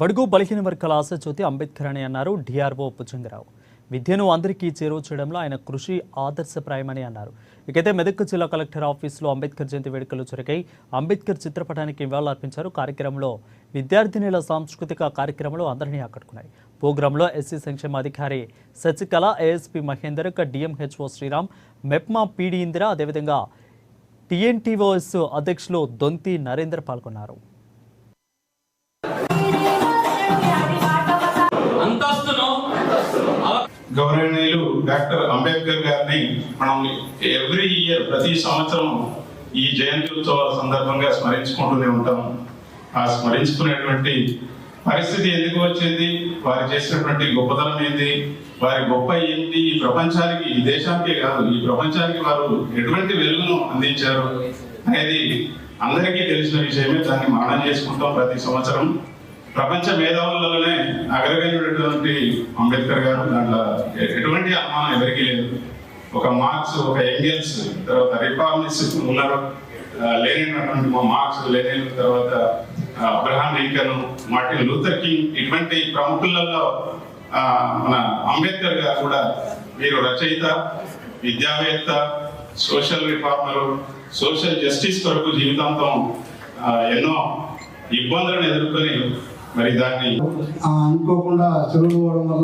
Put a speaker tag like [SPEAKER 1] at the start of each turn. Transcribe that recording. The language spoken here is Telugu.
[SPEAKER 1] బడుగు బలహీన వర్గాల ఆశాజ్యోతి అంబేద్కర్ అని అన్నారు డిఆర్ఓ పుచ్చంగరావు. విద్యను అందరికీ చేరువ చేయడంలో ఆయన కృషి ఆదర్శప్రాయమని అన్నారు. ఇకైతే మెదక్ జిల్లా కలెక్టర్ ఆఫీసులో అంబేద్కర్ జయంతి వేడుకలు జరిగాయి. అంబేద్కర్ చిత్రపటానికి నివాళులర్పించారు. కార్యక్రమంలో విద్యార్థినుల సాంస్కృతిక కార్యక్రమాలు అందరినీ ఆకట్టుకున్నాయి. ప్రోగ్రాంలో ఎస్సీ సంక్షేమ అధికారి Sasikala, ASP Mahender, DMHO Sriram, MEPMA PD Indira, అదేవిధంగా టీఎన్టీఓఎస్ అధ్యక్షులు దొంతి నరేందర్ పాల్గొన్నారు.
[SPEAKER 2] గౌరవనీయులు డాక్టర్ అంబేద్కర్ గారిని మనం ఎవ్రీ ఇయర్ ప్రతి సంవత్సరం ఈ జయంతి ఉత్సవాల సందర్భంగా స్మరించుకుంటూనే ఉంటాం. ఆ స్మరించుకునేటువంటి పరిస్థితి ఎందుకు వచ్చింది, వారు చేసినటువంటి గొప్పతనం ఏంటి, వారి గొప్ప ఏంటి, ఈ ప్రపంచానికి, ఈ దేశానికే కాదు ఈ ప్రపంచానికి వారు ఎటువంటి వెలుగును అందించారు అనేది అందరికీ తెలిసిన విషయమే. దాన్ని మననం చేసుకుంటాం ప్రతి సంవత్సరం. ప్రపంచ మేధావులలోనే అగ్రగణ్యుడైనటువంటి అంబేద్కర్ గారు, దాంట్లో ఎటువంటి అనుమానం ఎవరికీ లేదు. ఒక మార్క్స్, ఒక ఎంగెల్స్, తర్వాత రిఫార్మిస్ట్ ఉన్నారు, లేనటువంటి మార్క్స్, లెనిన్, తర్వాత Abraham Lincoln, Martin Luther king, ఇటువంటి ప్రముఖులలో మన అంబేద్కర్ గారు కూడా వీరు రచయిత, విద్యావేత్త, సోషల్ రిఫార్మరు, సోషల్ జస్టిస్ కొరకు జీవితాంతం ఎన్నో ఇబ్బందులను ఎదుర్కొని మరి దాన్ని
[SPEAKER 3] అనుకోకుండా చెరువు వల్ల